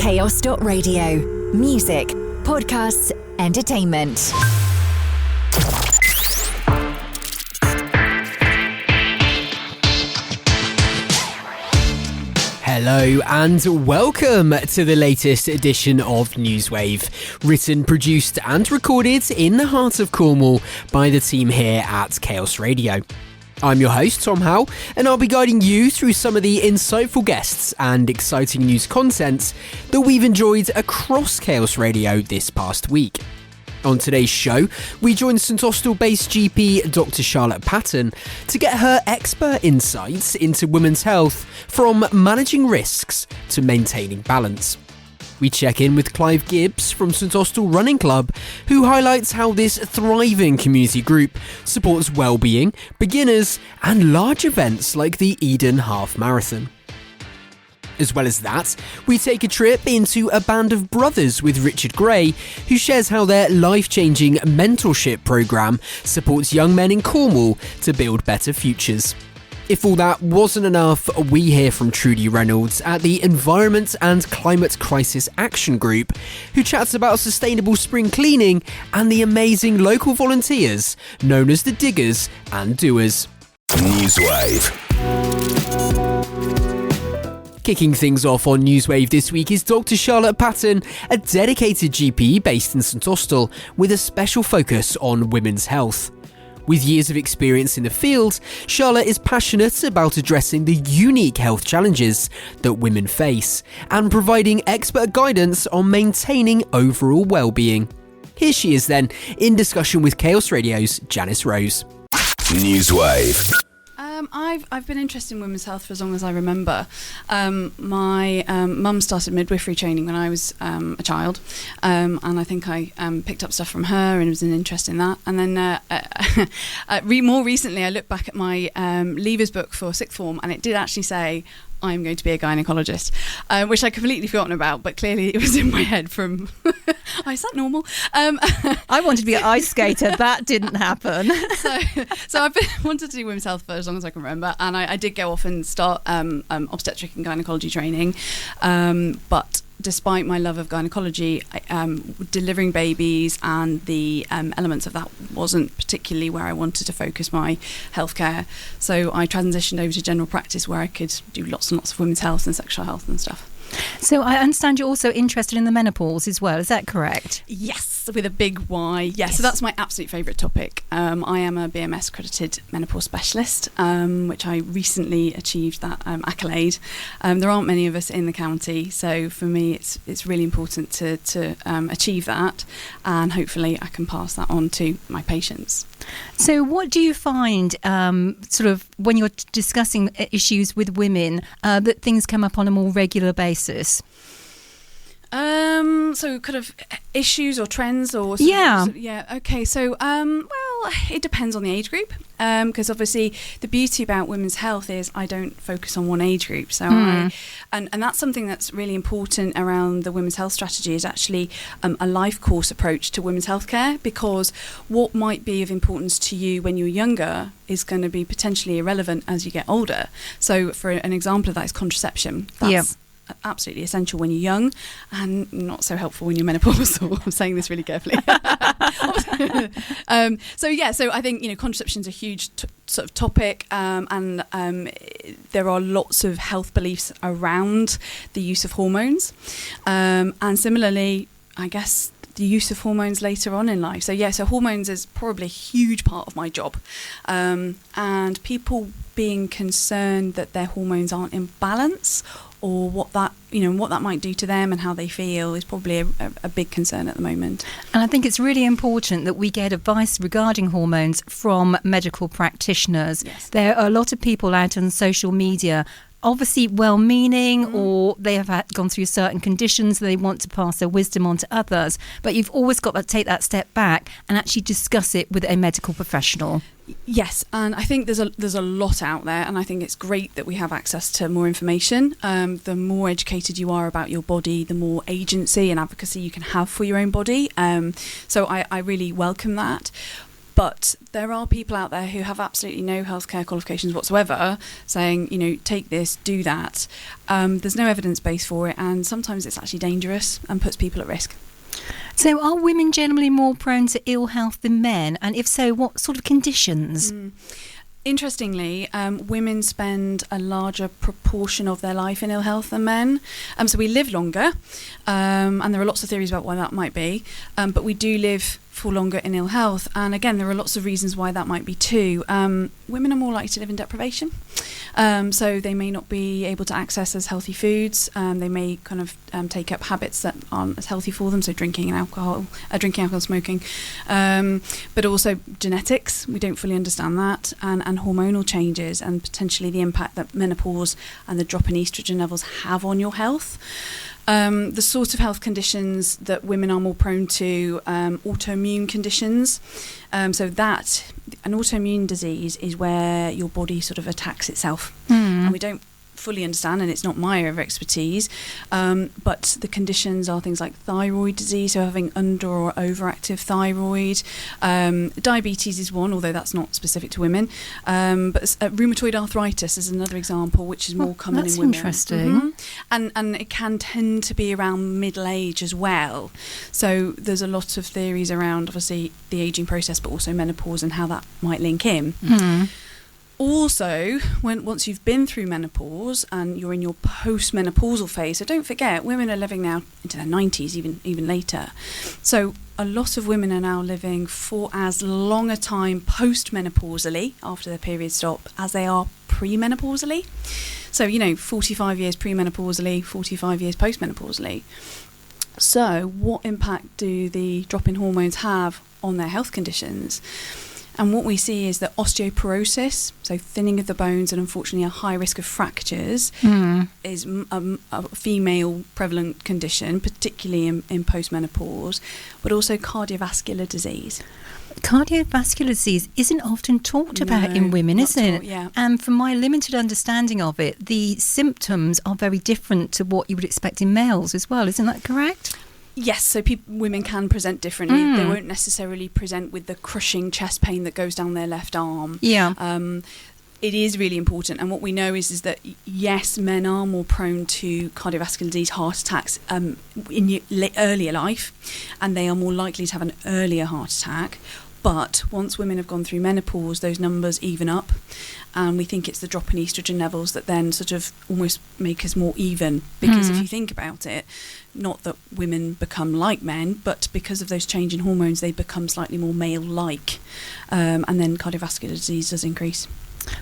Chaos.radio. Music, podcasts, entertainment. Hello and welcome to the latest edition of NEWSWAVE, written, produced and recorded in the heart of Cornwall by the team here at Chaos Radio. I'm your host, Tom Howe, and I'll be guiding you through some of the insightful guests and exciting news content that we've enjoyed across Chaos Radio this past week. On today's show, we join St Austell-based GP Dr. Charlotte Patton to get her expert insights into women's health, from managing risks to maintaining balance. We check in with Clive Gibbs from St Austell Running Club, who highlights how this thriving community group supports wellbeing, beginners and large events like the Eden Half Marathon. As well as that, we take a trip into a band of brothers with Richard Gray, who shares how their life-changing mentorship programme supports young men in Cornwall to build better futures. If all that wasn't enough, we hear from Trudy Reynolds at the Environment and Climate Crisis Action Group, who chats about sustainable spring cleaning and the amazing local volunteers known as the Diggers and Doers. NEWSWAVE. Kicking things off on NEWSWAVE this week is Dr. Charlotte Patton, a dedicated GP based in St Austell with a special focus on women's health. With years of experience in the field, Charlotte is passionate about addressing the unique health challenges that women face and providing expert guidance on maintaining overall well-being. Here she is then, in discussion with Chaos Radio's Janice Rose. NEWSWAVE. I've been interested in women's health for as long as I remember. My mum started midwifery training when I was a child, and I think I picked up stuff from her and was an interest in that. And then more recently, I looked back at my leavers book for sixth form, and it did actually say, I'm going to be a gynaecologist, which I'd completely forgotten about, but clearly it was in my head from, oh, is that normal? I wanted to be an ice skater. That didn't happen. So I've wanted to do women's health for as long as I can remember, and I did go off and start obstetric and gynaecology training, but despite my love of gynaecology, delivering babies and the elements of that wasn't particularly where I wanted to focus my healthcare. So I transitioned over to general practice, where I could do lots and lots of women's health and sexual health and stuff. So I understand you're also interested in the menopause as well, is that correct? Yes, with a big Y. Yes. So that's my absolute favourite topic. I am a BMS accredited menopause specialist, which I recently achieved that accolade. There aren't many of us in the county, so for me it's really important to achieve that, and hopefully I can pass that on to my patients. So what do you find sort of when you're discussing issues with women that things come up on a more regular basis? So kind of issues or trends or okay, so well, it depends on the age group, because obviously the beauty about women's health is I don't focus on one age group, so and that's something that's really important around the women's health strategy, is actually a life course approach to women's healthcare, because what might be of importance to you when you're younger is going to be potentially irrelevant as you get older. So for an example of that is contraception. That's absolutely essential when you're young, and not so helpful when you're menopausal. I'm saying this really carefully. So I think contraception is a huge sort of topic, and there are lots of health beliefs around the use of hormones, and similarly, I guess, the use of hormones later on in life. So hormones is probably a huge part of my job, and people being concerned that their hormones aren't in balance, or what that might do to them and how they feel, is probably a big concern at the moment. And I think it's really important that we get advice regarding hormones from medical practitioners. Yes. There are a lot of people out on social media, obviously well-meaning, or they have gone through certain conditions, they want to pass their wisdom on to others, but you've always got to take that step back and actually discuss it with a medical professional. Yes, and I think there's a lot out there, and I think it's great that we have access to more information. The more educated you are about your body, the more agency and advocacy you can have for your own body. So I really welcome that. But there are people out there who have absolutely no healthcare qualifications whatsoever saying, take this, do that. There's no evidence base for it, and sometimes it's actually dangerous and puts people at risk. So are women generally more prone to ill health than men? And if so, what sort of conditions? Interestingly, women spend a larger proportion of their life in ill health than men. So we live longer, and there are lots of theories about why that might be, but we do live for longer in ill health. And again, there are lots of reasons why that might be too. Women are more likely to live in deprivation. So they may not be able to access as healthy foods. They may kind of take up habits that aren't as healthy for them, so drinking alcohol, smoking. But also genetics, we don't fully understand that, and hormonal changes, and potentially the impact that menopause and the drop in estrogen levels have on your health. The sort of health conditions that women are more prone to, autoimmune conditions. So that an autoimmune disease is where your body sort of attacks itself, and we don't fully understand, and it's not my area of expertise, but the conditions are things like thyroid disease, so having under or overactive thyroid. Diabetes is one, although that's not specific to women, but rheumatoid arthritis is another example, which is more common in women. That's interesting. And it can tend to be around middle age as well, so there's a lot of theories around obviously the aging process, but also menopause and how that might link in. Also, once you've been through menopause and you're in your post-menopausal phase, so don't forget, women are living now into their 90s, even later. So a lot of women are now living for as long a time post-menopausally, after their periods stop, as they are pre-menopausally. So, 45 years pre-menopausally, 45 years post-menopausally. So what impact do the drop in hormones have on their health conditions? And what we see is that osteoporosis, so thinning of the bones and unfortunately a high risk of fractures, is a female prevalent condition, particularly in postmenopause, but also cardiovascular disease. Cardiovascular disease isn't often talked about in women, isn't it? Yeah. And from my limited understanding of it, the symptoms are very different to what you would expect in males as well. Isn't that correct? Yes, so women can present differently. They won't necessarily present with the crushing chest pain that goes down their left arm. Yeah. It is really important, and what we know is that yes, men are more prone to cardiovascular disease, heart attacks in earlier life, and they are more likely to have an earlier heart attack. But once women have gone through menopause, those numbers even up, and we think it's the drop in estrogen levels that then sort of almost make us more even. Because if you think about it, not that women become like men, but because of those change in hormones, they become slightly more male-like, and then cardiovascular disease does increase.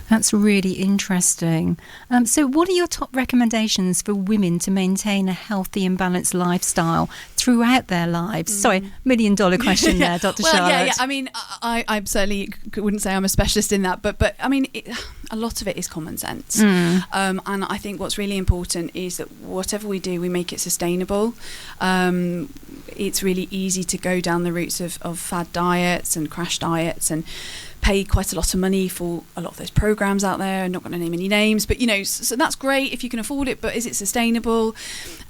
That's really interesting. So what are your top recommendations for women to maintain a healthy and balanced lifestyle throughout their lives? Sorry, $1 million question there, Dr. Charlotte. Yeah. I mean, I certainly wouldn't say I'm a specialist in that, but I mean, a lot of it is common sense. And I think what's really important is that whatever we do, we make it sustainable. It's really easy to go down the routes of fad diets and crash diets and pay quite a lot of money for a lot of those programs out there. I'm not going to name any names, but so that's great if you can afford it, but is it sustainable?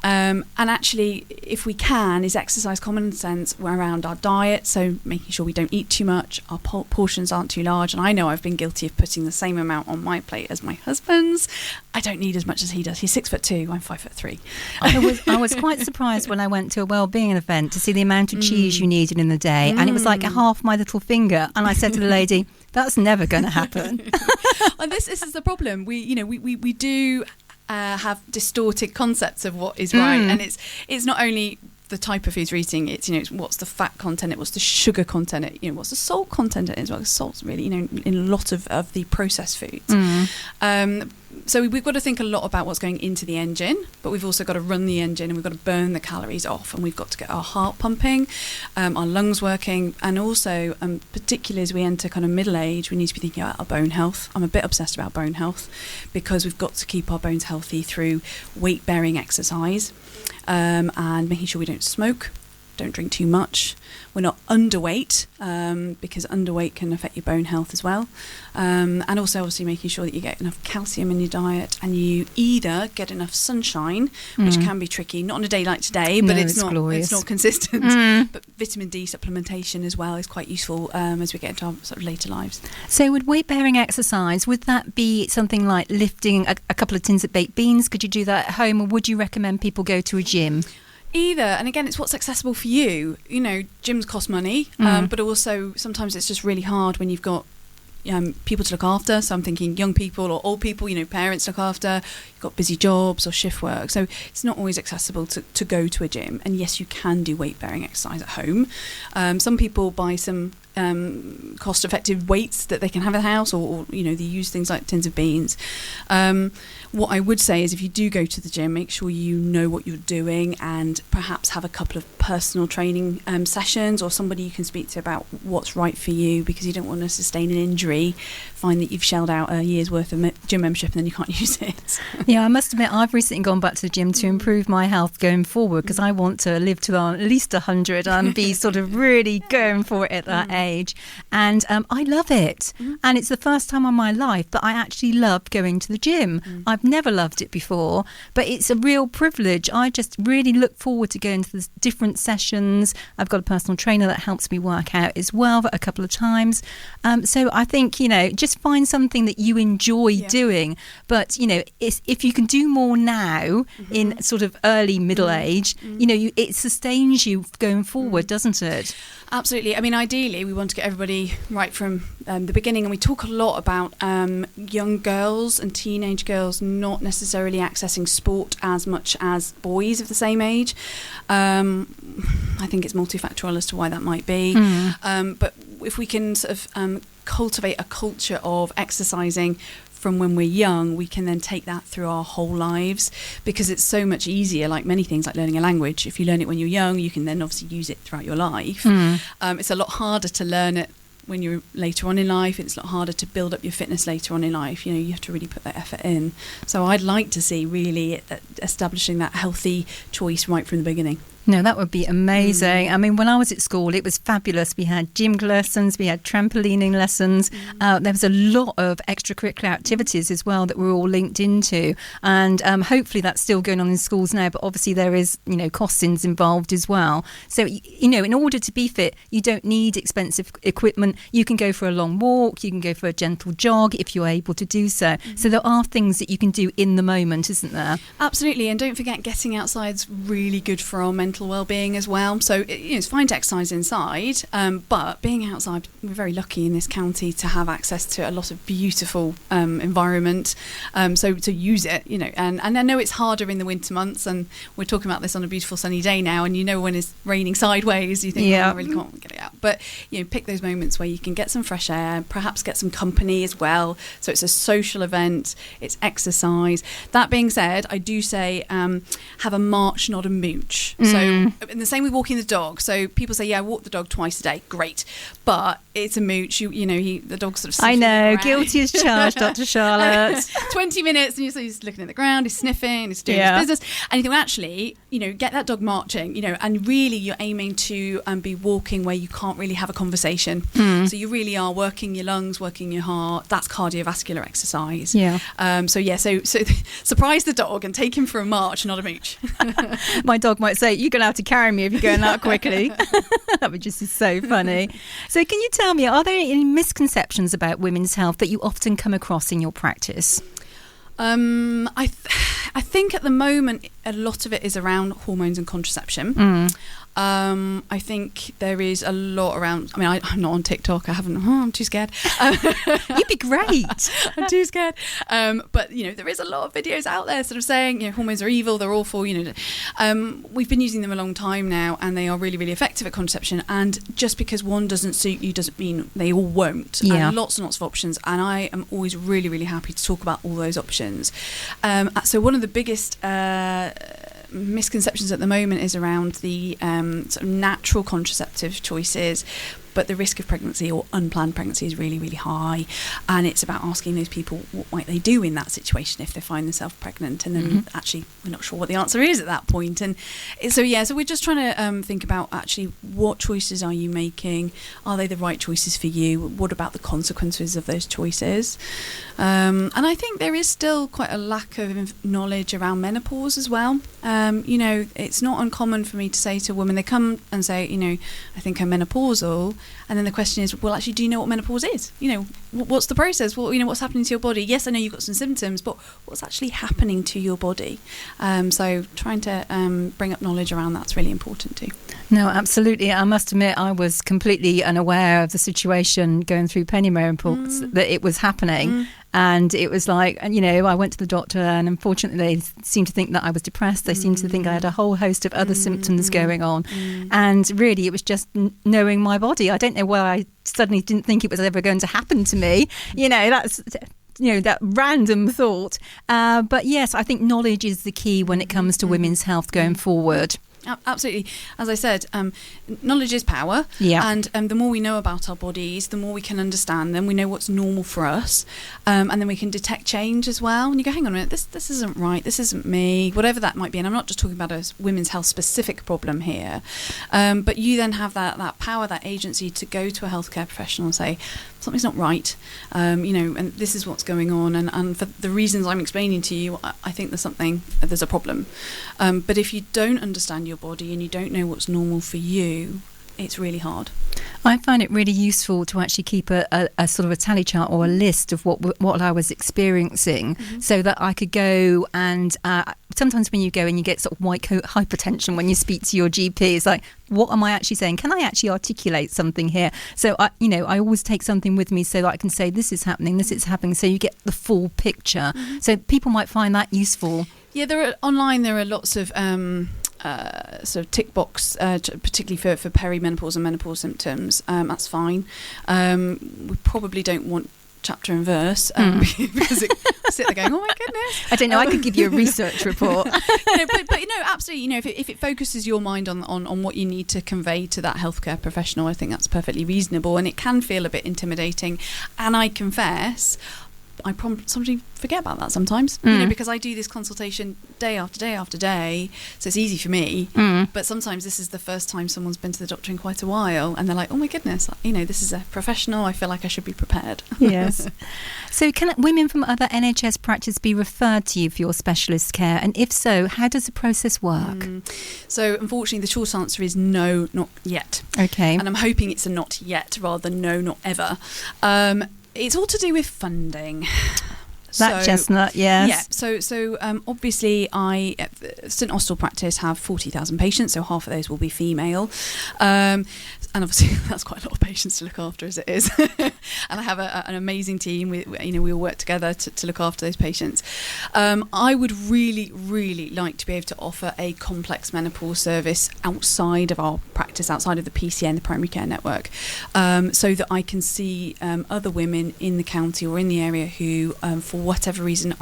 And actually, if we can, is exercise common sense around our diet, so making sure we don't eat too much, our portions aren't too large. And I know I've been guilty of putting the same amount on my plate as my husband's. I don't need as much as he does. He's 6'2", I'm 5'3". I was quite surprised when I went to a wellbeing event to see the amount of cheese you needed in the day, and it was like half my little finger. And I said to the lady, "That's never going to happen." And this is the problem. We do have distorted concepts of what is right, and it's not only the type of foods we're eating, it's what's the fat content, what's the sugar content, what's the salt content as well. Salt's really in a lot of the processed foods. So we've got to think a lot about what's going into the engine, but we've also got to run the engine, and we've got to burn the calories off, and we've got to get our heart pumping, our lungs working, and also particularly as we enter kind of middle age, we need to be thinking about our bone health. I'm a bit obsessed about bone health because we've got to keep our bones healthy through weight bearing exercise, and making sure we don't smoke, don't drink too much. We're not underweight, because underweight can affect your bone health as well. And also obviously making sure that you get enough calcium in your diet, and you either get enough sunshine, which can be tricky, not on a day like today, but it's not consistent. But vitamin D supplementation as well is quite useful as we get into our sort of later lives. So with weight-bearing exercise, would that be something like lifting a couple of tins of baked beans? Could you do that at home, or would you recommend people go to a gym? Either, and again, it's what's accessible for you. You know, gyms cost money, but also sometimes it's just really hard when you've got people to look after. So I'm thinking young people or old people, parents look after, you've got busy jobs or shift work. So it's not always accessible to go to a gym. And yes, you can do weight-bearing exercise at home. Some people buy some cost-effective weights that they can have at the house, or they use things like tins of beans. What I would say is, if you do go to the gym, make sure you know what you're doing, and perhaps have a couple of personal training sessions, or somebody you can speak to about what's right for you, because you don't want to sustain an injury, find that you've shelled out a year's worth of gym membership and then you can't use it. Yeah, I must admit, I've recently gone back to the gym to improve my health going forward, because I want to live to at least 100 and be sort of really going for it at that age. And I love it. And it's the first time in my life that I actually love going to the gym. I've never loved it before, but it's a real privilege. I just really look forward to going to the different sessions. I've got a personal trainer that helps me work out as well a couple of times. So I think, just find something that you enjoy doing. But, if you can do more now in sort of early middle age, it sustains you going forward, doesn't it? Absolutely. I mean, ideally, we want to get everybody right from the beginning. And we talk a lot about young girls and teenage girls not necessarily accessing sport as much as boys of the same age. I think it's multifactorial as to why that might be. But if we can sort of cultivate a culture of exercising from when we're young, we can then take that through our whole lives, because it's so much easier, like many things, like learning a language. If you learn it when you're young, you can then obviously use it throughout your life. It's a lot harder to learn it when you're later on in life. It's a lot harder to build up your fitness later on in life. You have to really put that effort in. So I'd like to see really establishing that healthy choice right from the beginning. No, that would be amazing. I mean, when I was at school, it was fabulous. We had gym lessons, we had trampolining lessons. There was a lot of extracurricular activities as well that we're all linked into. And hopefully that's still going on in schools now. But obviously there is, costings involved as well. So, in order to be fit, you don't need expensive equipment. You can go for a long walk. You can go for a gentle jog if you're able to do so. So there are things that you can do in the moment, isn't there? Absolutely. And don't forget, getting outside's really good for our mental well-being as well. So it's fine to exercise inside, but being outside, we're very lucky in this county to have access to a lot of beautiful environment. So to use it, and I know it's harder in the winter months, and we're talking about this on a beautiful sunny day now, and when it's raining sideways, you think, I really can't get it out. But pick those moments where you can get some fresh air, perhaps get some company as well. So it's a social event, it's exercise. That being said, I do say have a march, not a mooch. So, and the same with walking the dog. So people say, I walk the dog twice a day. Great. But it's a mooch. The dog sort of... I know, guilty as charged, Dr. Charlotte. 20 minutes, and he's looking at the ground, he's sniffing, he's doing his business. And you think, well, actually, get that dog marching, and really you're aiming to be walking where you can't really have a conversation. So you really are working your lungs, working your heart. That's cardiovascular exercise. So surprise the dog and take him for a march, not a mooch. My dog might say, you're going to have to carry me if you're going that quickly. That would just be so funny. So can you tell me, are there any misconceptions about women's health that you often come across in your practice? I think at the moment a lot of it is around hormones and contraception. I think there is a lot around. I mean, I'm not on TikTok. I'm too scared. You'd be great. I'm too scared. But there is a lot of videos out there sort of saying hormones are evil, they're awful. We've been using them a long time now, and they are really, really effective at contraception. And just because one doesn't suit you doesn't mean they all won't. And lots and lots of options. And I am always really, really happy to talk about all those options. So one of the biggest misconceptions at the moment is around the sort of natural contraceptive choices, but the risk of pregnancy or unplanned pregnancy is really, really high. And it's about asking those people what might they do in that situation if they find themselves pregnant, and then actually we're not sure what the answer is at that point. And so we're just trying to think about actually what choices are you making? Are they the right choices for you? What about the consequences of those choices? And I think there is still quite a lack of knowledge around menopause as well. It's not uncommon for me to say to women, they come and say, I think I'm menopausal, and then the question is, well, actually, do you know what menopause is? What's the process? Well, what's happening to your body? Yes, I know you've got some symptoms, but what's actually happening to your body? So trying to bring up knowledge around that's really important too. No, absolutely. I must admit, I was completely unaware of the situation going through perimenopause, that it was happening. And it was like, I went to the doctor, and unfortunately they seemed to think that I was depressed. They seemed to think I had a whole host of other symptoms going on. And really, it was just knowing my body. I don't know why I suddenly didn't think it was ever going to happen to me. That's... that random thought. But yes, I think knowledge is the key when it comes to women's health going forward. Absolutely. As I said, knowledge is power. Yeah. And the more we know about our bodies, the more we can understand them. We know what's normal for us. And then we can detect change as well. And you go, hang on a minute, this isn't right. This isn't me. Whatever that might be. And I'm not just talking about a women's health specific problem here. But you then have that power, that agency to go to a healthcare professional and say, something's not right, and this is what's going on, and for the reasons I'm explaining to you, I think there's a problem. But if you don't understand your body and you don't know what's normal for you, it's really hard. I find it really useful to actually keep a sort of a tally chart or a list of what I was experiencing, so that I could go and sometimes when you go and you get sort of white coat hypertension when you speak to your GP, it's like, what am I actually saying? Can I actually articulate something here? So I always take something with me so that I can say this is happening, so you get the full picture. So people might find that useful. Yeah, there are lots of sort of tick box, particularly for perimenopause and menopause symptoms. That's fine. We probably don't want chapter and verse because it sit there going, oh my goodness. I don't know. I could give you a research report. But absolutely. If it focuses your mind on what you need to convey to that healthcare professional, I think that's perfectly reasonable, and it can feel a bit intimidating. And I confess, I sometimes forget about that sometimes, because I do this consultation day after day after day, so it's easy for me. But sometimes this is the first time someone's been to the doctor in quite a while, and they're like, oh my goodness, this is a professional, I feel like I should be prepared. Yes. So can women from other NHS practice be referred to you for your specialist care, and if so, how does the process work? So unfortunately the short answer is no, not yet. Okay. And I'm hoping it's a not yet rather than no, not ever. It's all to do with funding. That chestnut, yes. Yeah. So obviously, St Austell practice have 40,000 patients, so half of those will be female. And obviously, that's quite a lot of patients to look after as it is. And I have an amazing team. We all work together to look after those patients. I would really, really like to be able to offer a complex menopause service outside of our practice, outside of the PCN, the primary care network, so that I can see other women in the county or in the area who, for whatever reason,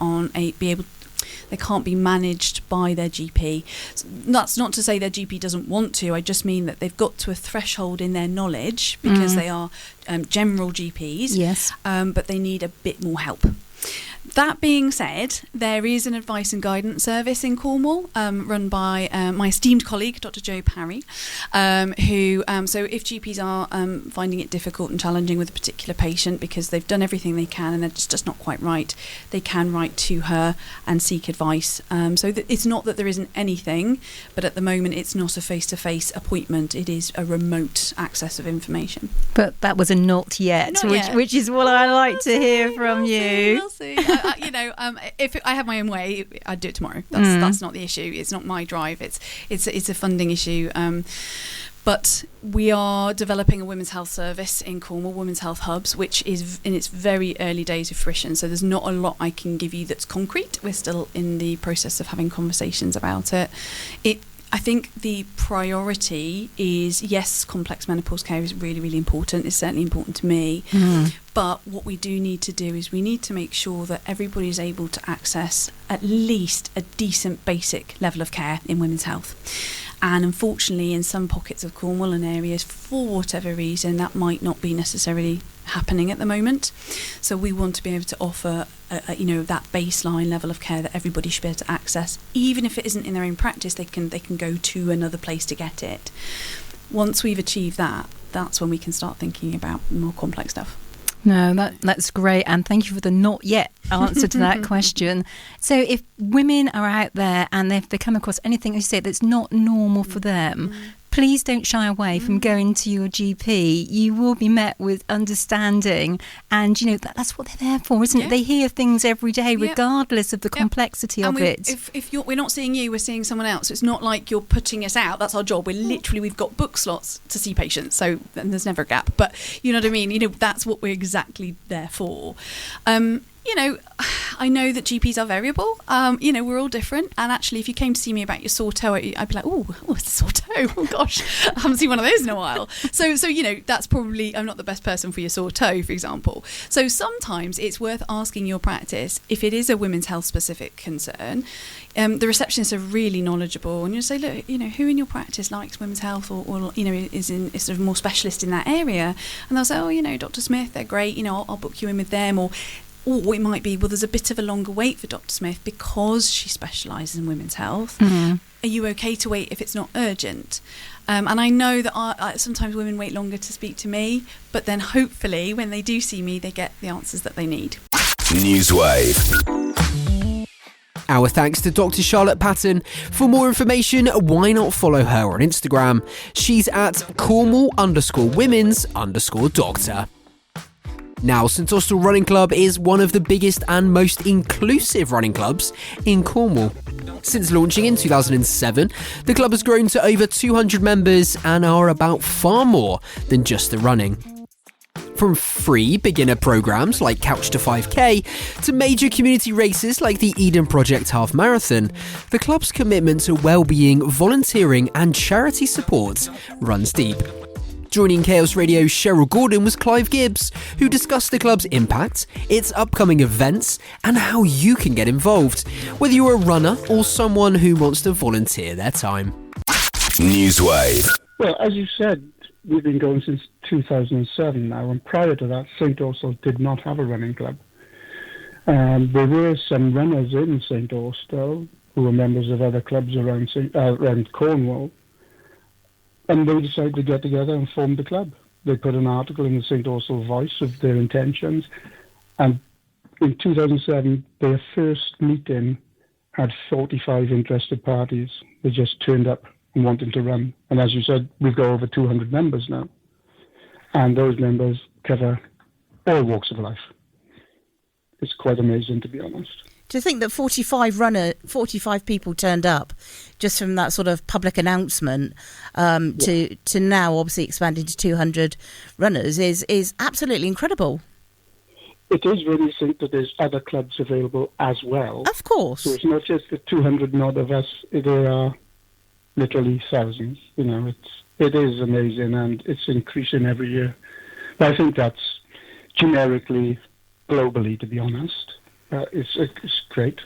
they can't be managed by their GP. That's not to say their GP doesn't want to. I just mean that they've got to a threshold in their knowledge because they are general GPs. Yes. But they need a bit more help. That being said, there is an advice and guidance service in Cornwall run by my esteemed colleague, Dr. Jo Parry, who, so if GPs are finding it difficult and challenging with a particular patient because they've done everything they can and they're just not quite right, they can write to her and seek advice. So that it's not that there isn't anything, but at the moment it's not a face-to-face appointment, it is a remote access of information. But that was a not yet, which is what I like to hear from you. We'll see. If I have my own way, I'd do it tomorrow. That's not the issue. It's not my drive. It's a funding issue. But we are developing a women's health service in Cornwall, women's health hubs, which is in its very early days of fruition. So there's not a lot I can give you that's concrete. We're still in the process of having conversations about it. I think the priority is, yes, complex menopause care is really, really important. It's certainly important to me. But what we do need to do is we need to make sure that everybody is able to access at least a decent basic level of care in women's health. And unfortunately, in some pockets of Cornwall and areas, for whatever reason, that might not be necessarily happening at the moment. So we want to be able to offer that baseline level of care that everybody should be able to access. Even if it isn't in their own practice, they can go to another place to get it. Once we've achieved that, that's when we can start thinking about more complex stuff. No, that's great. And thank you for the not yet answer to that question. So if women are out there and if they come across anything, as you say, that's not normal for them, please don't shy away from going to your GP. You will be met with understanding, and that's what they're there for, isn't it? They hear things every day, regardless of the complexity of it. If we're not seeing you, we're seeing someone else. It's not like you're putting us out. That's our job. We've got book slots to see patients, so and there's never a gap. But you know what I mean. That's what we're exactly there for. I know that GPs are variable. We're all different. And actually, if you came to see me about your sore toe, I'd be like, oh, it's a sore toe. Oh, gosh, I haven't seen one of those in a while. So that's probably, I'm not the best person for your sore toe, for example. So sometimes it's worth asking your practice, if it is a women's health specific concern, the receptionists are really knowledgeable. And you say, look, who in your practice likes women's health or is sort of more specialist in that area? And they'll say, oh, Dr. Smith, they're great. I'll book you in with them. Or it might be, well, there's a bit of a longer wait for Dr. Smith because she specialises in women's health. Mm-hmm. Are you okay to wait if it's not urgent? And I know that sometimes women wait longer to speak to me, but then hopefully when they do see me, they get the answers that they need. NEWSWAVE. Our thanks to Dr. Charlotte Patton. For more information, why not follow her on Instagram? She's at Cornwall_women's_doctor. Now, St Austell Running Club is one of the biggest and most inclusive running clubs in Cornwall. Since launching in 2007, the club has grown to over 200 members and are about far more than just the running. From free beginner programs like Couch to 5K to major community races like the Eden Project Half Marathon, the club's commitment to wellbeing, volunteering and charity support runs deep. Joining Chaos Radio's Cheryl Gordon was Clive Gibbs, who discussed the club's impact, its upcoming events, and how you can get involved, whether you're a runner or someone who wants to volunteer their time. NEWSWAVE. Well, as you said, we've been going since 2007 now, and prior to that, St Austell did not have a running club. There were some runners in St Austell who were members of other clubs around Cornwall. And they decided to get together and form the club. They put an article in the St Austell Voice of their intentions. And in 2007, their first meeting had 45 interested parties. They just turned up and wanted to run. And as you said, we've got over 200 members now. And those members cover all walks of life. It's quite amazing, to be honest. To think that 45 people turned up just from that sort of public announcement to now obviously expanding to 200 runners is absolutely incredible. It is really think that there's other clubs available as well. Of course. So it's not just the 200 odd of us. There are literally thousands. It is amazing and it's increasing every year. But I think that's generically, globally, to be honest. It's great.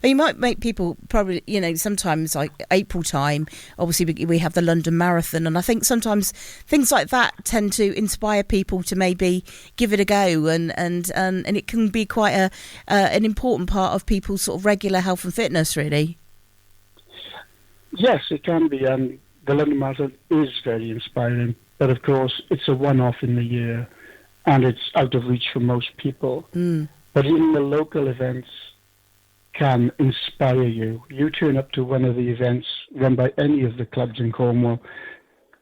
You might make people probably, sometimes like April time, obviously we have the London Marathon, and I think sometimes things like that tend to inspire people to maybe give it a go, and it can be quite an important part of people's sort of regular health and fitness, really. Yes, it can be, and the London Marathon is very inspiring, but of course it's a one-off in the year, and it's out of reach for most people. Mm. But even the local events can inspire you. You turn up to one of the events run by any of the clubs in Cornwall,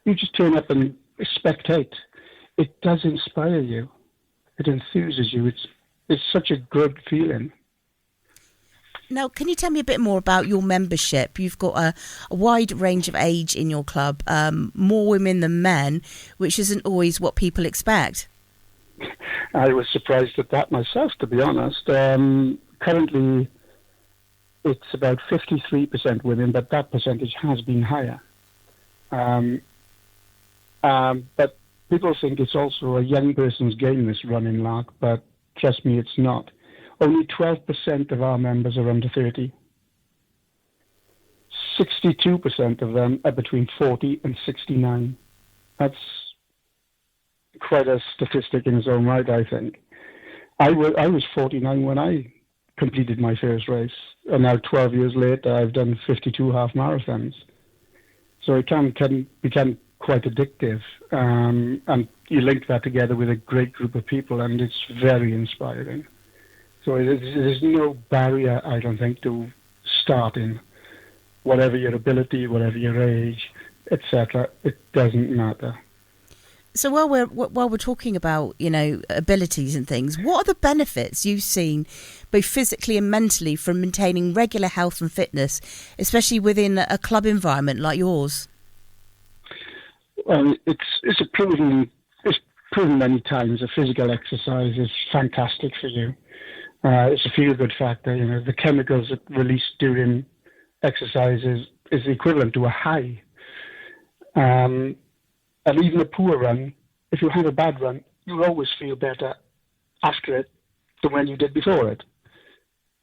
you just turn up and spectate. It does inspire you. It enthuses you. It's such a good feeling. Now, can you tell me a bit more about your membership? You've got a wide range of age in your club, more women than men, which isn't always what people expect. I was surprised at that myself, to be honest. Currently, it's about 53% women, but that percentage has been higher. But people think it's also a young person's game, this running lark, but trust me, it's not. Only 12% of our members are under 30. 62% of them are between 40 and 69. That's quite a statistic in its own right, I think. I was 49 when I completed my first race, and now 12 years later, I've done 52 half marathons. So it can become quite addictive, and you link that together with a great group of people, and it's very inspiring. So there's no barrier, I don't think, to starting. Whatever your ability, whatever your age, etc., it doesn't matter. So while we're talking about, abilities and things, what are the benefits you've seen, both physically and mentally, from maintaining regular health and fitness, especially within a club environment like yours? Well, it's proven many times that physical exercise is fantastic for you. It's a feel-good factor. The chemicals that released during exercise is the equivalent to a high. And even a poor run, if you have a bad run, you'll always feel better after it than when you did before it.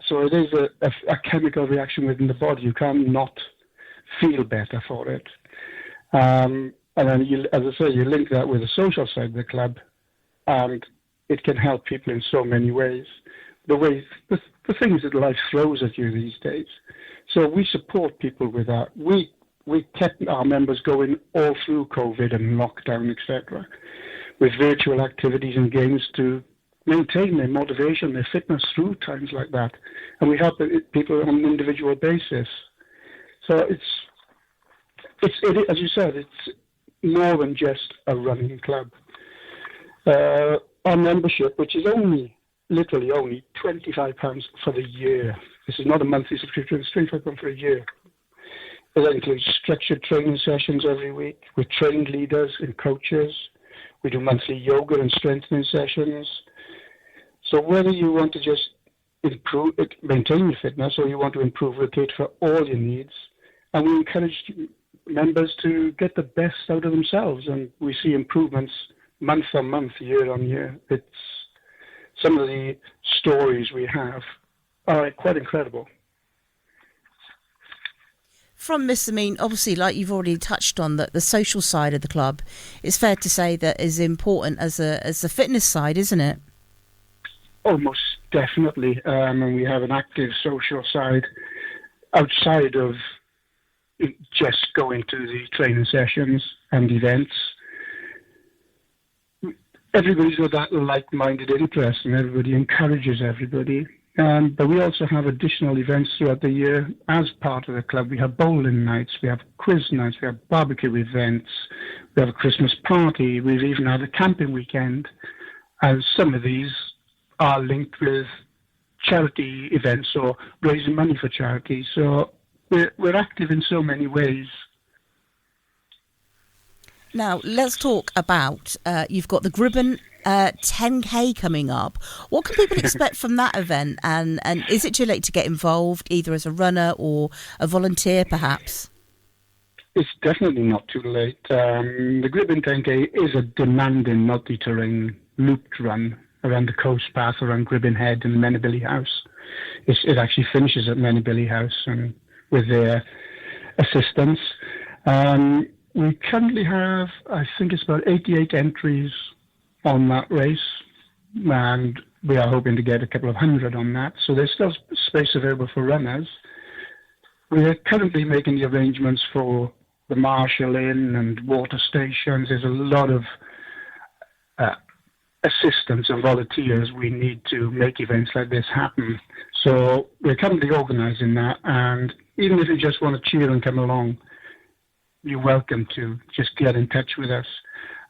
So it is a chemical reaction within the body. You can't not feel better for it. And then, as I say, you link that with the social side of the club, and it can help people in so many ways. The things that life throws at you these days. So we support people with that. We kept our members going all through COVID and lockdown, etc., with virtual activities and games to maintain their motivation, their fitness through times like that. And we help people on an individual basis. So it's as you said, it's more than just a running club. Our membership, which is literally only £25 for the year. This is not a monthly subscription, it's £25 for a year. It includes structured training sessions every week with trained leaders and coaches. We do monthly yoga and strengthening sessions. So whether you want to just maintain your fitness or you want to improve, we'll cater for all your needs. And we encourage members to get the best out of themselves. And we see improvements month on month, year on year. Some of the stories we have are quite incredible. From this, obviously, like you've already touched on, that the social side of the club, it's fair to say that is important as the fitness side, isn't it? Oh, most definitely. And we have an active social side outside of just going to the training sessions and events. Everybody's got that like-minded interest, and everybody encourages everybody. But we also have additional events throughout the year as part of the club. We have bowling nights, we have quiz nights, we have barbecue events, we have a Christmas party, we've even had a camping weekend. And some of these are linked with charity events or raising money for charity. So we're active in so many ways. Now, let's talk about, you've got the Gribben 10K coming up. What can people expect from that event? And is it too late to get involved, either as a runner or a volunteer, perhaps? It's definitely not too late. The Gribben 10K is a demanding multi-terrain looped run around the coast path around Gribben Head and Mennebilly House. It actually finishes at Mennebilly House and with their assistance. We currently have, I think it's about 88 entries on that race, and we are hoping to get a couple of hundred on that. So there's still space available for runners. We are currently making the arrangements for the Marshall Inn and water stations. There's a lot of assistance and volunteers we need to make events like this happen. So we're currently organising that, and even if you just want to cheer and come along, you're welcome to just get in touch with us.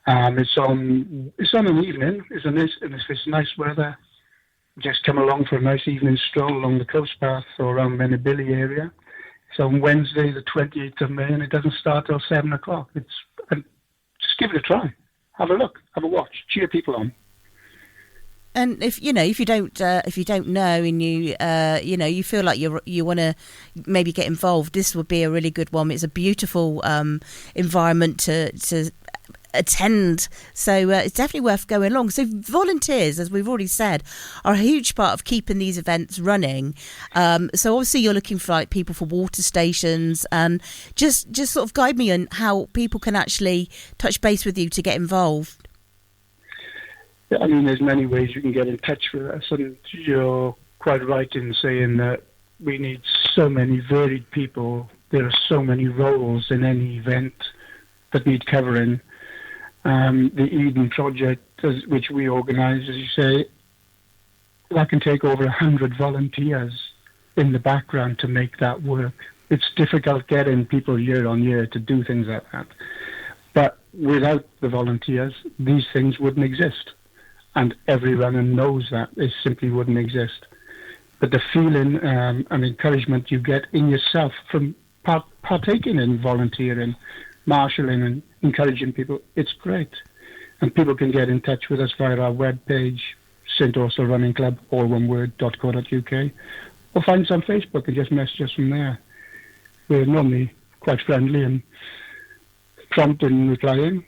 It's on an evening. If it's nice weather, just come along for a nice evening stroll along the coast path or around Mennebilly area. It's on Wednesday, the 28th of May, and it doesn't start till 7 o'clock. Just give it a try. Have a look. Have a watch. Cheer people on. And if you don't know, and you feel like you want to maybe get involved, this would be a really good one. It's a beautiful environment to attend. So it's definitely worth going along. So volunteers, as we've already said, are a huge part of keeping these events running. So obviously you're looking for like people for water stations, and just sort of guide me on how people can actually touch base with you to get involved. Yeah, I mean, there's many ways you can get in touch with us, and you're quite right in saying that we need so many varied people. There are so many roles in any event that need covering. The Eden Project, which we organise, as you say, that can take over 100 volunteers in the background to make that work. It's difficult getting people year on year to do things like that. But without the volunteers, these things wouldn't exist. And every runner knows that. They simply wouldn't exist. But the feeling and encouragement you get in yourself from partaking in volunteering, marshalling and encouraging people, it's great. And people can get in touch with us via our webpage, St Austell Running Club, all one word, .co.uk, or find us on Facebook and just message us from there. We're normally quite friendly and prompt in replying,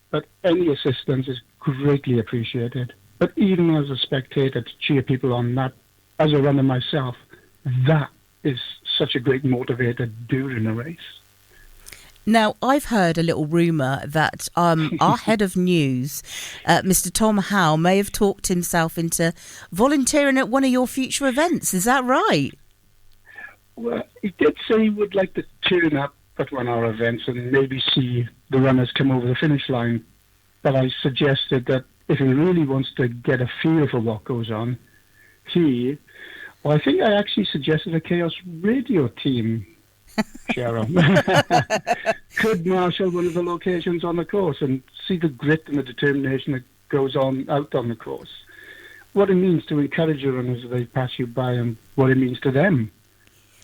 but any assistance is greatly appreciated. But even as a spectator, to cheer people on, that, as a runner myself, that is such a great motivator during a race. Now, I've heard a little rumour that our head of news, Mr. Tom Howe, may have talked himself into volunteering at one of your future events. Is that right? Well, he did say he would like to turn up at one of our events and maybe see the runners come over the finish line. But I suggested that if he really wants to get a feel for what goes on, I think I actually suggested a Chaos Radio team, Cheryl, could marshal one of the locations on the course and see the grit and the determination that goes on out on the course. What it means to encourage your runners as they pass you by, and what it means to them.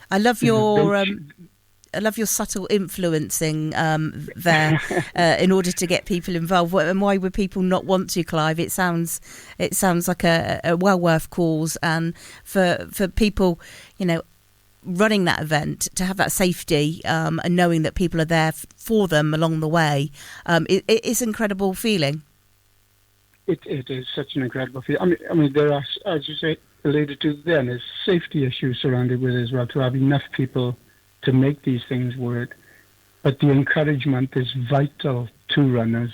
I love your subtle influencing there in order to get people involved. And why would people not want to, Clive? It sounds like a well worth cause, and for people, running that event, to have that safety and knowing that people are there for them along the way, it's an incredible feeling. It is such an incredible feeling. I mean, there are, as you say, alluded to then, there's safety issues surrounded with it as well, to have enough people to make these things work. But the encouragement is vital to runners.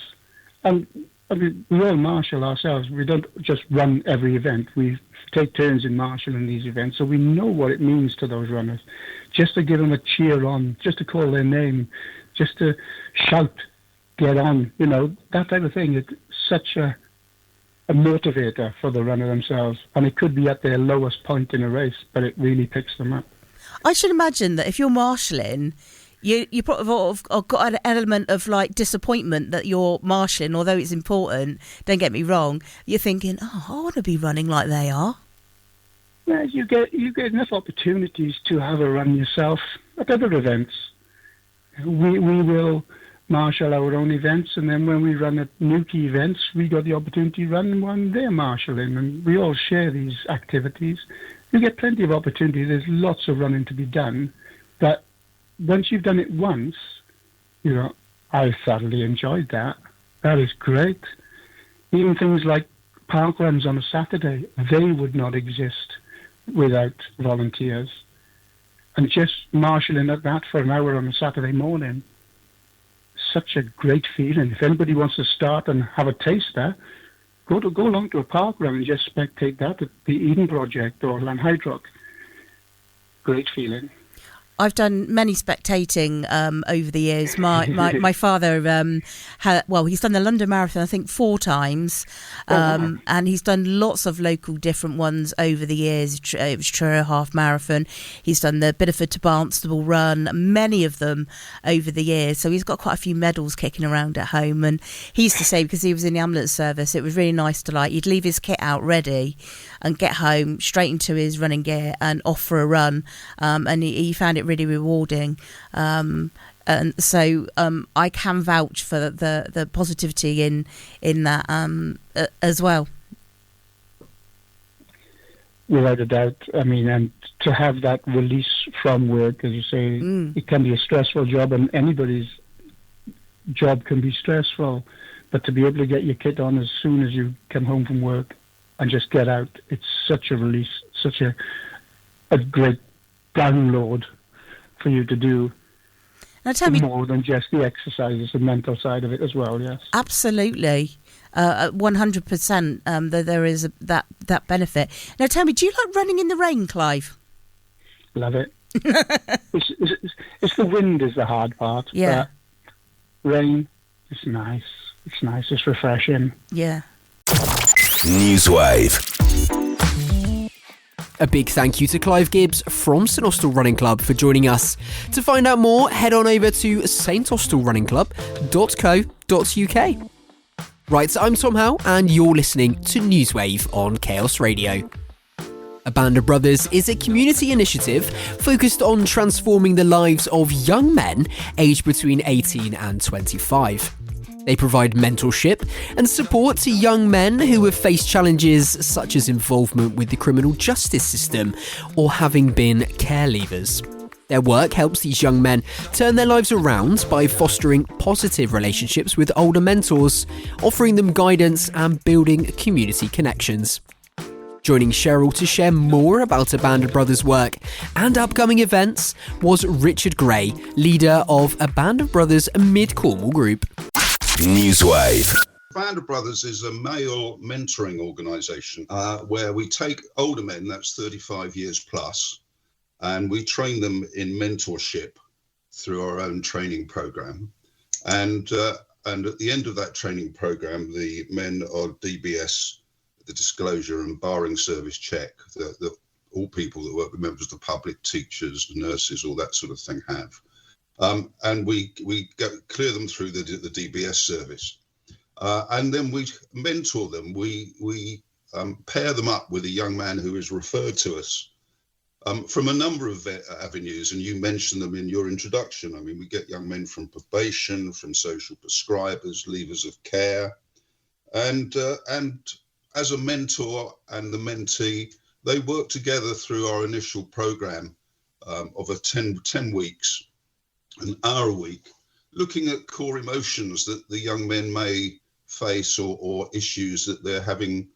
And I mean, we all marshal ourselves. We don't just run every event. We take turns in marshalling these events, so we know what it means to those runners. Just to give them a cheer on, just to call their name, just to shout, get on, that type of thing. It's such a motivator for the runner themselves. And it could be at their lowest point in a race, but it really picks them up. I should imagine that if you're marshalling, you probably have got an element of like disappointment that you're marshalling, although it's important. Don't get me wrong. You're thinking, I want to be running like they are. Well, you get enough opportunities to have a run yourself at other events. We will marshal our own events, and then when we run at Newquay events, we got the opportunity to run one they're marshalling, and we all share these activities. You get plenty of opportunity. There's lots of running to be done, but once you've done it once, I thoroughly enjoyed that. That is great. Even things like park runs on a Saturday, they would not exist without volunteers. And just marshalling at that for an hour on a Saturday morning, such a great feeling. If anybody wants to start and have a taster, go along to a park run and just spectate that at the Eden Project or Lanhydrock. Great feeling. I've done many spectating over the years. My father, he's done the London Marathon, I think, 4 times, and he's done lots of local different ones over the years. It was Truro Half Marathon. He's done the Bideford to Barnstable Run, many of them over the years. So he's got quite a few medals kicking around at home. And he used to say, because he was in the ambulance service, it was really nice to he'd leave his kit out ready and get home straight into his running gear and off for a run. And he found it really rewarding. And so I can vouch for the positivity in that as well. Without a doubt. I mean, and to have that release from work, as you say, it can be a stressful job, and anybody's job can be stressful, but to be able to get your kit on as soon as you come home from work and just get out, it's such a release, such a great download for you to do. Now tell me, more than just the exercises, the mental side of it as well, yes. Absolutely. 100%, there is that benefit. Now tell me, do you like running in the rain, Clive? Love it. It's the wind is the hard part. Yeah. Rain, it's nice. It's nice. It's refreshing. Yeah. NEWSWAVE. A big thank you to Clive Gibbs from St Austell Running Club for joining us. To find out more, head on over to staustellrunningclub.co.uk. Right, I'm Tom Howe, and you're listening to NEWSWAVE on Chaos Radio. A Band of Brothers is a community initiative focused on transforming the lives of young men aged between 18 and 25. They provide mentorship and support to young men who have faced challenges such as involvement with the criminal justice system or having been care leavers. Their work helps these young men turn their lives around by fostering positive relationships with older mentors, offering them guidance and building community connections. Joining Cheryl to share more about A Band of Brothers' work and upcoming events was Richard Gray, leader of A Band of Brothers Mid-Cornwall group. NEWSWAVE. Band of Brothers is a male mentoring organisation where we take older men, that's 35 years plus, and we train them in mentorship through our own training programme. And at the end of that training programme, the men are DBS, the disclosure and barring service check that all people that work with members of the public, teachers, nurses, all that sort of thing have. And we clear them through the DBS service. And then we mentor them. We pair them up with a young man who is referred to us from a number of avenues, and you mentioned them in your introduction. I mean, we get young men from probation, from social prescribers, leavers of care, and as a mentor and the mentee, they work together through our initial program of 10 weeks, an hour a week, looking at core emotions that the young men may face or issues that they're having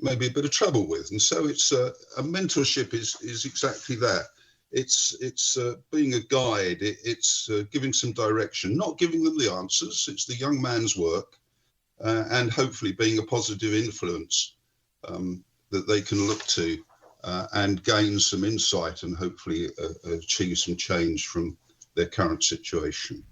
maybe a bit of trouble with. And so it's a mentorship is exactly that. It's being a guide. It's giving some direction, not giving them the answers. It's the young man's work. And hopefully being a positive influence that they can look to and gain some insight and hopefully achieve some change from their current situation.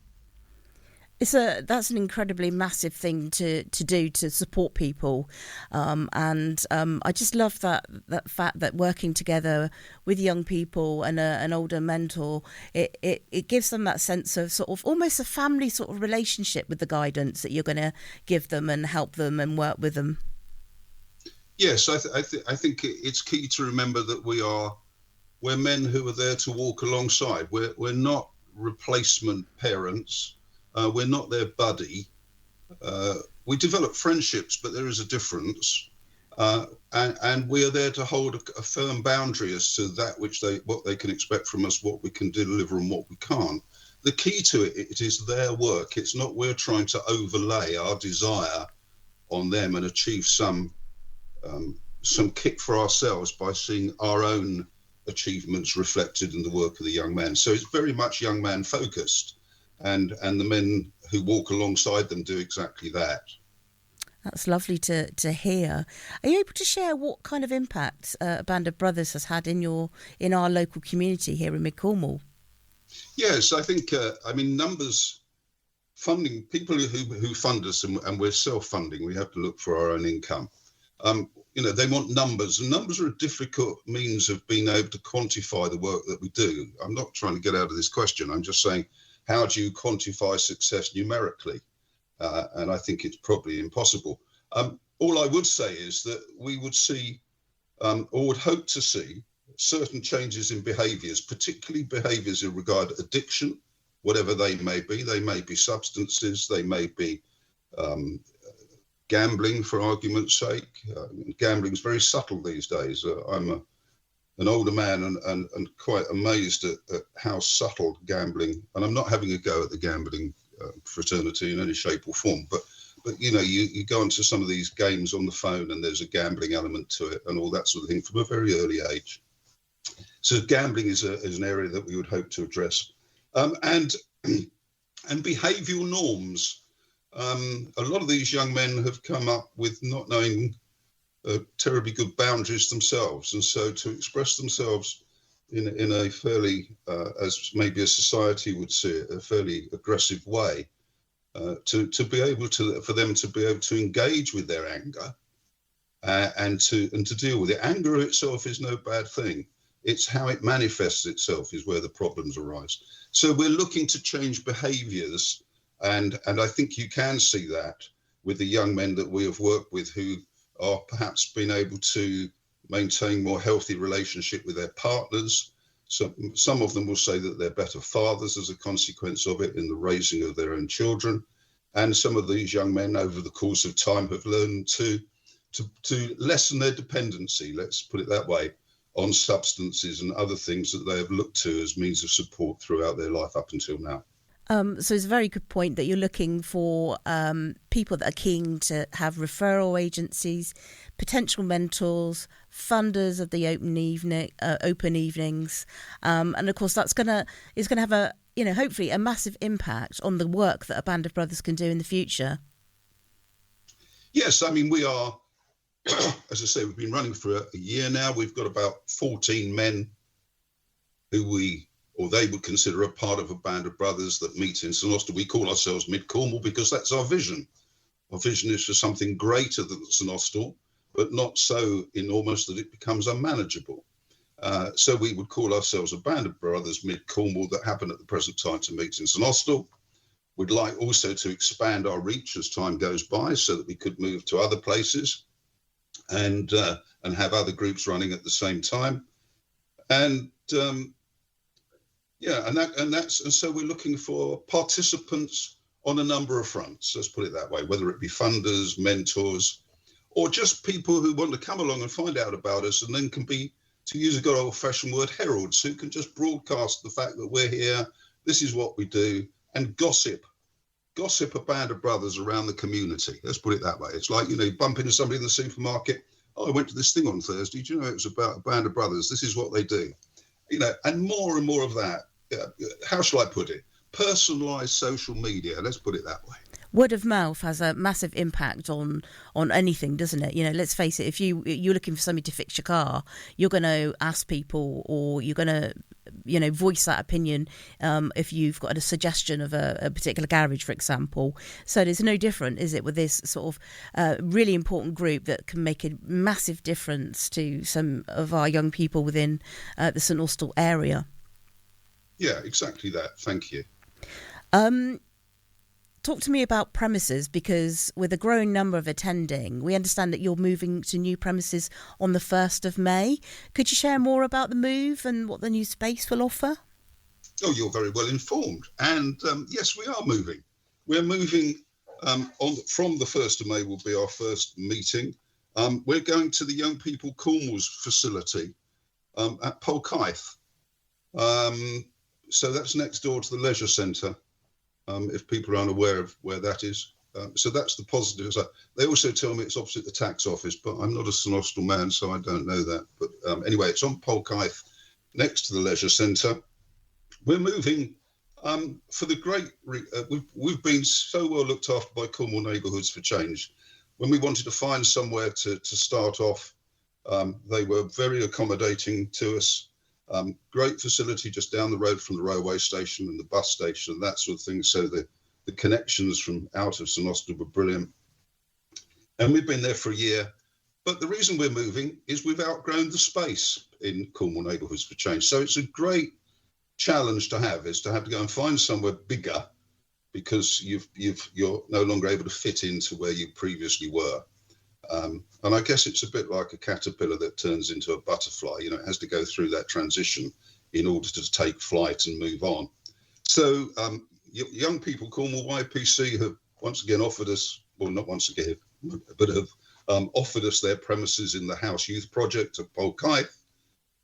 That's an incredibly massive thing to do to support people, and I just love that fact that working together with young people and an older mentor, it gives them that sense of sort of almost a family sort of relationship with the guidance that you're going to give them and help them and work with them. Yes, I think it's key to remember that we're men who are there to walk alongside. We're not replacement parents. We're not their buddy. We develop friendships, but there is a difference. And we are there to hold a firm boundary as to that what they can expect from us, what we can deliver and what we can't. The key to it is their work. It's not we're trying to overlay our desire on them and achieve some kick for ourselves by seeing our own achievements reflected in the work of the young man. So it's very much young man focused. And the men who walk alongside them do exactly that. That's lovely to hear. Are you able to share what kind of impact A Band of Brothers has had in our local community here in Mid-Cornwall? Yes, I think, numbers, funding, people who fund us, and we're self-funding, we have to look for our own income. They want numbers, and numbers are a difficult means of being able to quantify the work that we do. I'm not trying to get out of this question. I'm just saying, how do you quantify success numerically? And I think it's probably impossible. All I would say is that we would see, or would hope to see, certain changes in behaviours, particularly behaviours in regard to addiction, whatever they may be. They may be substances, they may be gambling, for argument's sake. Gambling is very subtle these days. I'm an older man and quite amazed at how subtle gambling, and I'm not having a go at the gambling fraternity in any shape or form. But you know, you go into some of these games on the phone and there's a gambling element to it and all that sort of thing from a very early age. So gambling is an area that we would hope to address. And behavioural norms. A lot of these young men have come up with not knowing terribly good boundaries themselves. And so to express themselves in a fairly, as maybe a society would see it, a fairly aggressive way, to be able to, for them to be able to engage with their anger and to deal with it. Anger itself is no bad thing. It's how it manifests itself is where the problems arise. So we're looking to change behaviours, and I think you can see that with the young men that we have worked with who are perhaps being able to maintain more healthy relationship with their partners. So some of them will say that they're better fathers as a consequence of it in the raising of their own children. And some of these young men over the course of time have learned to lessen their dependency, let's put it that way, on substances and other things that they have looked to as means of support throughout their life up until now. So it's a very good point that you're looking for people that are keen to have referral agencies, potential mentors, funders of the open evenings, and of course that's is gonna have a, you know, hopefully a massive impact on the work that a Band of Brothers can do in the future. Yes, I mean we are, as I say, we've been running for a year now. We've got about 14 men who they would consider a part of a Band of Brothers that meet in St Austell. We call ourselves Mid Cornwall because that's our vision. Our vision is for something greater than St Austell, but not so enormous that it becomes unmanageable. So we would call ourselves a Band of Brothers Mid Cornwall that happen at the present time to meet in St Austell. We'd like also to expand our reach as time goes by so that we could move to other places and have other groups running at the same time. And so we're looking for participants on a number of fronts, let's put it that way, whether it be funders, mentors, or just people who want to come along and find out about us and then can be, to use a good old-fashioned word, heralds who can just broadcast the fact that we're here, this is what we do, and gossip a Band of Brothers around the community. Let's put it that way. It's like, you know, you bump into somebody in the supermarket, oh, I went to this thing on Thursday, do you know it was about a Band of Brothers, this is what they do. You know, and more of that. How shall I put it? Personalised social media. Let's put it that way. Word of mouth has a massive impact on anything, doesn't it? You know, let's face it. If you're looking for somebody to fix your car, you're going to ask people, or you're going to, you know, voice that opinion. If you've got a suggestion of a particular garage, for example. So there's no different, is it, with this sort of really important group that can make a massive difference to some of our young people within the St Austell area. Yeah, exactly that. Thank you. Talk to me about premises, because with a growing number of attending, we understand that you're moving to new premises on the 1st of May. Could you share more about the move and what the new space will offer? Oh, you're very well informed. And yes, we are moving. We're moving from the 1st of May will be our first meeting. We're going to the Young People Cornwall's facility at Polkythe. So that's next door to the leisure centre. If people are unaware of where that is. So that's the positive. They also tell me it's opposite the tax office, but I'm not a St Austell man, so I don't know that. But anyway, it's on Polkythe, next to the leisure centre. We're moving for the great... we've been so well looked after by Cornwall Neighbourhoods for Change. When we wanted to find somewhere to start off, they were very accommodating to us. Great facility just down the road from the railway station and the bus station and that sort of thing. So the connections from out of St Austell were brilliant. And we've been there for a year. But the reason we're moving is we've outgrown the space in Cornwall Neighbourhoods for Change. So it's a great challenge to have, is to have to go and find somewhere bigger because you're no longer able to fit into where you previously were. And I guess it's a bit like a caterpillar that turns into a butterfly. You know, it has to go through that transition in order to take flight and move on. So Young People Cornwall YPC have once again offered us, well, not once again, but have offered us their premises in the House Youth Project at Polkythe.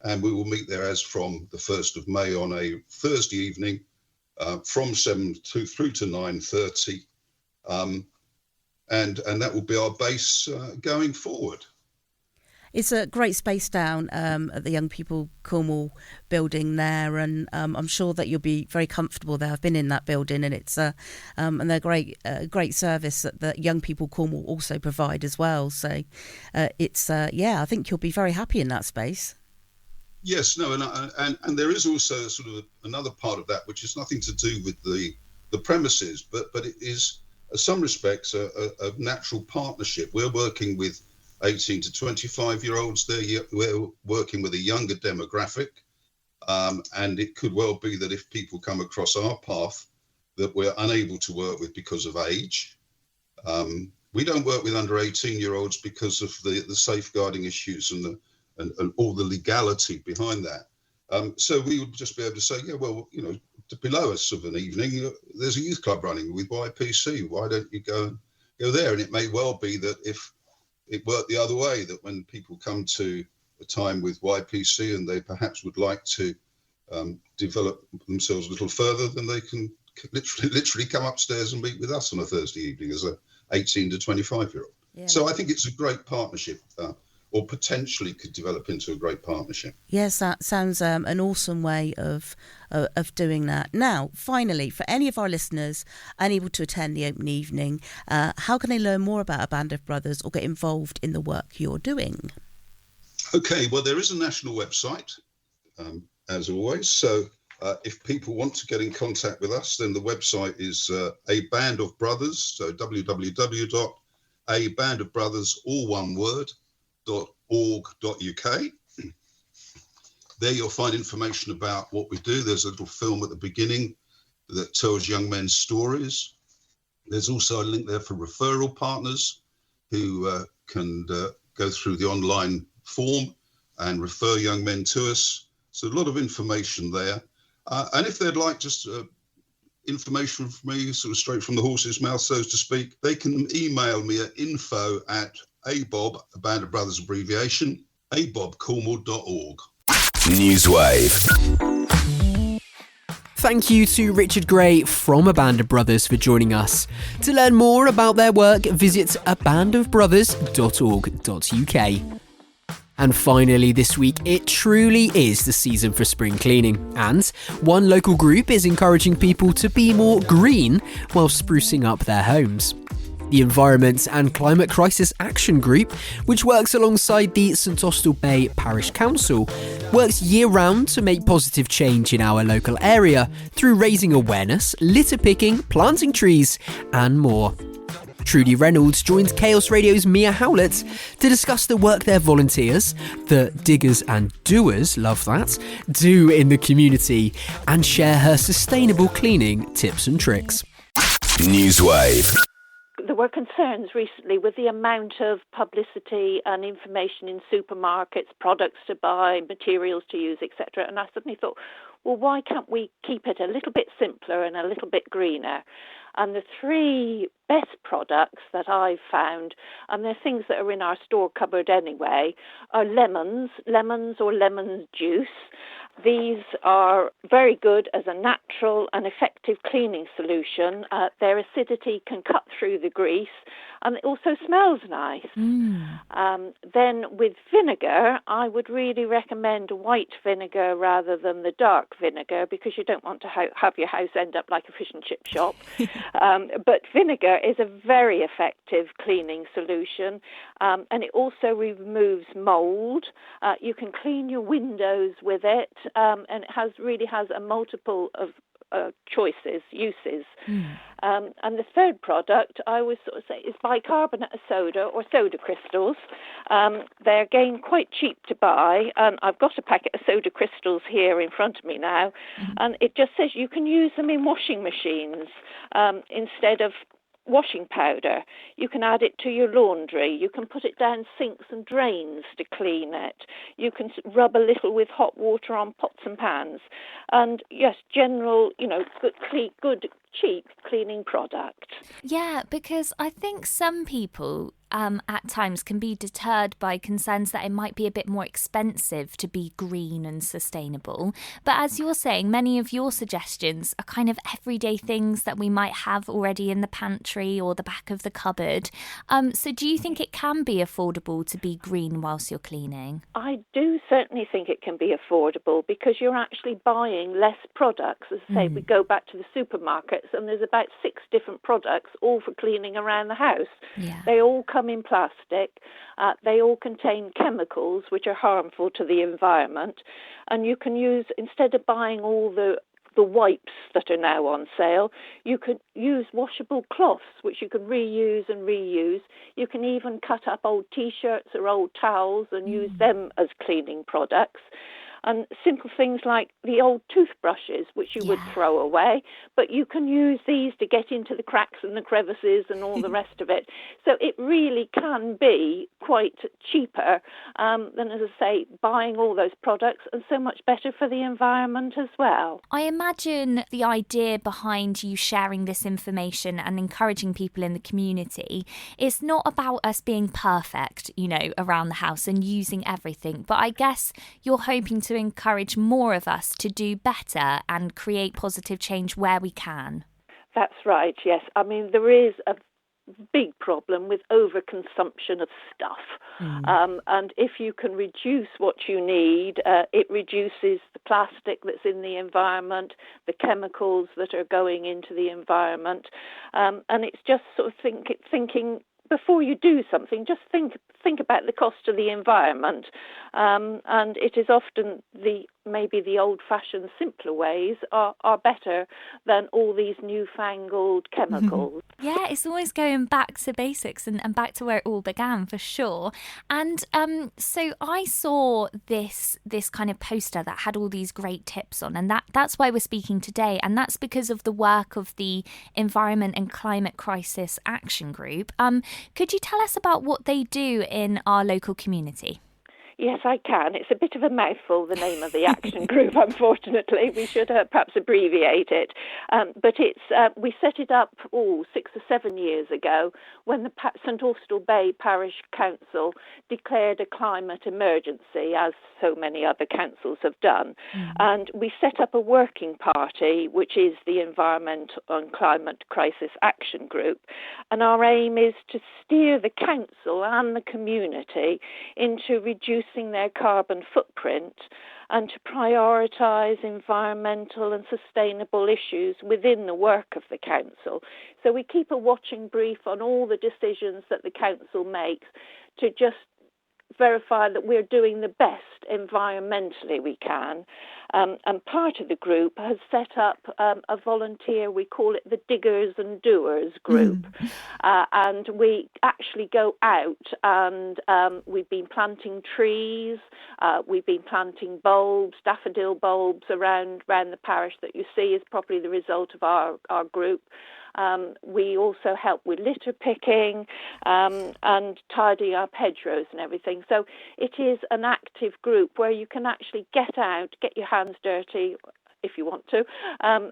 And we will meet there as from the 1st of May on a Thursday evening from 7 through to 9:30. And that will be our base going forward. It's a great space down at the Young People Cornwall building there, and I'm sure that you'll be very comfortable there. I've been in that building, and it's and they're great service that Young People Cornwall also provide as well. So it's I think you'll be very happy in that space. Yes, no, and there is also sort of another part of that which has nothing to do with the premises, but it is, in some respects, a natural partnership. We're working with 18 to 25-year-olds there. We're working with a younger demographic, and it could well be that if people come across our path that we're unable to work with because of age. We don't work with under 18-year-olds because of the safeguarding issues and all the legality behind that. So we would just be able to say, below us of an evening, there's a youth club running with YPC. Why don't you go there? And it may well be that if it worked the other way, that when people come to a time with YPC and they perhaps would like to develop themselves a little further, then they can literally come upstairs and meet with us on a Thursday evening as a 18 to 25-year-old. Yeah. So I think it's a great partnership, or potentially could develop into a great partnership. Yes, that sounds an awesome way of doing that. Now, finally, for any of our listeners unable to attend the open evening, how can they learn more about A Band of Brothers or get involved in the work you're doing? Okay, well, there is a national website, as always. So if people want to get in contact with us, then the website is A Band of Brothers, so www.abandofbrothers, all one word, .org.uk. There you'll find information about what we do. There's a little film at the beginning that tells young men's stories. There's also a link there for referral partners who can go through the online form and refer young men to us. So a lot of information there. And if they'd like just information from me, sort of straight from the horse's mouth, so to speak, they can email me at info@ABOB, A Band of Brothers abbreviation, abobcornwall.org. NEWSWAVE. Thank you to Richard Gray from A Band of Brothers for joining us. To learn more about their work, visit abandofbrothers.org.uk. And finally this week, it truly is the season for spring cleaning, and one local group is encouraging people to be more green while sprucing up their homes. The Environment and Climate Crisis Action Group, which works alongside the St Austell Bay Parish Council, works year-round to make positive change in our local area through raising awareness, litter picking, planting trees and more. Trudy Reynolds joined Chaos Radio's Mia Howlett to discuss the work their volunteers, the Diggers and Doers, love that, do in the community, and share her sustainable cleaning tips and tricks. NEWSWAVE. There were concerns recently with the amount of publicity and information in supermarkets, products to buy, materials to use, etc. And I suddenly thought, well, why can't we keep it a little bit simpler and a little bit greener? And the three best products that I've found, and they're things that are in our store cupboard anyway, are lemons or lemon juice. These are very good as a natural and effective cleaning solution. Their acidity can cut through the grease, and it also smells nice. Then with vinegar, I would really recommend white vinegar rather than the dark vinegar, because you don't want to have your house end up like a fish and chip shop. But vinegar is a very effective cleaning solution, and it also removes mould. You can clean your windows with it, and it really has a multiple of uses. And the third product, I would sort of say, is bicarbonate of soda or soda crystals. They're again quite cheap to buy, and I've got a packet of soda crystals here in front of me now, and it just says you can use them in washing machines instead of washing powder. You can add it to your laundry. You can put it down sinks and drains to clean it. You can rub a little with hot water on pots and pans. And yes, general, good cheap cleaning product. Yeah, because I think some people at times can be deterred by concerns that it might be a bit more expensive to be green and sustainable. But as you're saying, many of your suggestions are kind of everyday things that we might have already in the pantry or the back of the cupboard. So do you think it can be affordable to be green whilst you're cleaning? I do certainly think it can be affordable because you're actually buying less products. As I say, we go back to the supermarkets and there's about 6 different products all for cleaning around the house. Yeah. They all come in plastic. They all contain chemicals which are harmful to the environment. And you can use, instead of buying all the wipes that are now on sale, you could use washable cloths, which you can reuse and reuse. You can even cut up old T-shirts or old towels and use them as cleaning products. And simple things like the old toothbrushes, which you would throw away, but you can use these to get into the cracks and the crevices and all the rest of it. So it really can be quite cheaper than, as I say, buying all those products, and so much better for the environment as well. I imagine the idea behind you sharing this information and encouraging people in the community, it's not about us being perfect, around the house and using everything, but I guess you're hoping to encourage more of us to do better and create positive change where we can. That's right, yes. I mean, there is a big problem with overconsumption of stuff. And if you can reduce what you need, it reduces the plastic that's in the environment, the chemicals that are going into the environment. And it's just sort of thinking before you do something, just think about the cost to the environment. And it is often maybe the old-fashioned simpler ways are better than all these newfangled chemicals. Yeah, it's always going back to basics and back to where it all began, for sure. And so I saw this kind of poster that had all these great tips on, and that's why we're speaking today, and that's because of the work of the Environment and Climate Crisis Action Group. Could you tell us about what they do in our local community? Yes, I can. It's a bit of a mouthful, the name of the action group, unfortunately. We should perhaps abbreviate it. But we set it up 6 or 7 years ago when the St Austell Bay Parish Council declared a climate emergency, as so many other councils have done. And we set up a working party, which is the Environment and Climate Crisis Action Group. And our aim is to steer the council and the community into reducing their carbon footprint and to prioritise environmental and sustainable issues within the work of the council. So we keep a watching brief on all the decisions that the council makes to just verify that we're doing the best environmentally we can. And part of the group has set up a volunteer, we call it the Diggers and Doers group. And we actually go out and we've been planting trees, we've been planting bulbs, daffodil bulbs around the parish that you see is probably the result of our group. We also help with litter picking and tidying up hedgerows and everything. So it is an active group where you can actually get out, get your hands dirty if you want to,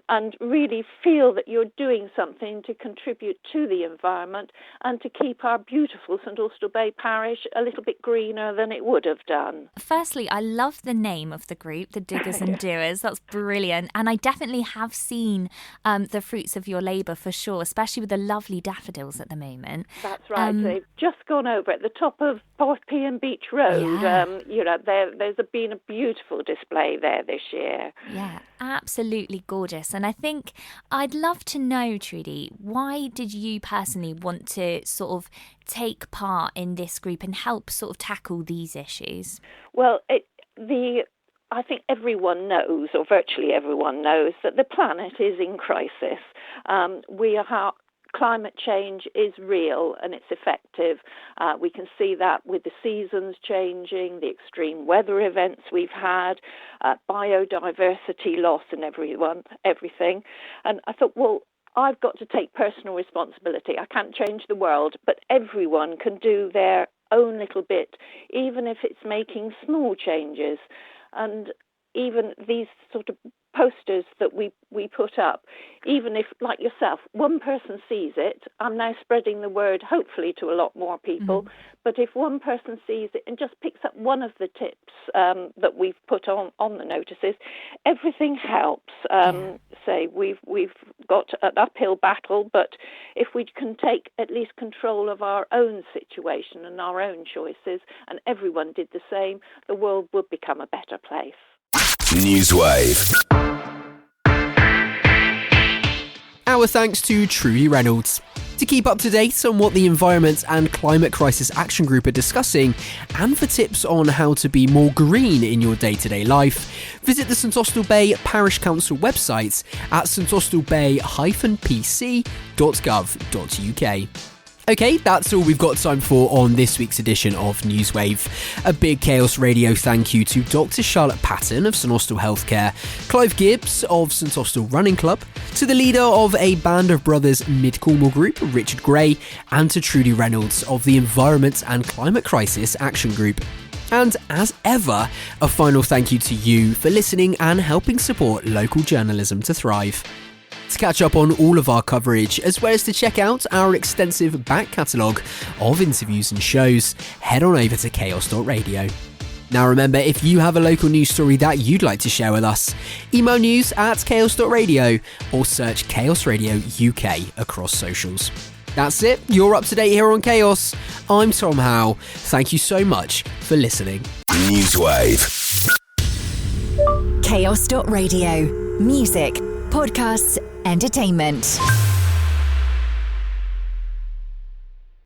and really feel that you're doing something to contribute to the environment and to keep our beautiful St Austell Bay Parish a little bit greener than it would have done. Firstly, I love the name of the group, the Diggers and Doers. That's brilliant. And I definitely have seen the fruits of your labour for sure, especially with the lovely daffodils at the moment. That's right. They've just gone over at the top of Portpian Beach Road. Yeah. There's been a beautiful display there this year. Yeah, absolutely gorgeous. And I think I'd love to know, Trudy, why did you personally want to sort of take part in this group and help sort of tackle these issues? Well, I think everyone knows, or virtually everyone knows, that the planet is in crisis. Climate change is real and it's effective. We can see that with the seasons changing, the extreme weather events we've had, biodiversity loss and everything. And I thought, well, I've got to take personal responsibility. I can't change the world, but everyone can do their own little bit, even if it's making small changes. And even these sort of posters that we put up, even if, like yourself, one person sees it, I'm now spreading the word, hopefully, to a lot more people. But if one person sees it and just picks up one of the tips that we've put on the notices, everything helps. Say we've got an uphill battle, but if we can take at least control of our own situation and our own choices, and everyone did the same, the world would become a better place. NEWSWAVE. Our thanks to Trudy Reynolds. To keep up to date on what the Environment and Climate Crisis Action Group are discussing, and for tips on how to be more green in your day-to-day life, visit the St Austell Bay Parish Council website at staustellbay-pc.gov.uk. Okay, that's all we've got time for on this week's edition of NEWSWAVE. A big Chaos Radio thank you to Dr. Charlotte Patton of St Austell Healthcare, Clive Gibbs of St Austell Running Club, to the leader of a Band of Brothers Mid-Cornwall group, Richard Gray, and to Trudy Reynolds of the Environment and Climate Crisis Action Group. And as ever, a final thank you to you for listening and helping support local journalism to thrive. To catch up on all of our coverage, as well as to check out our extensive back catalogue of interviews and shows, head on over to chaos.radio. Now remember, if you have a local news story that you'd like to share with us, email news@chaos.radio or search Chaos Radio UK across socials. That's it, you're up to date here on Chaos. I'm Tom Howe. Thank you so much for listening. NEWSWAVE. Chaos.radio. Music, podcasts, entertainment.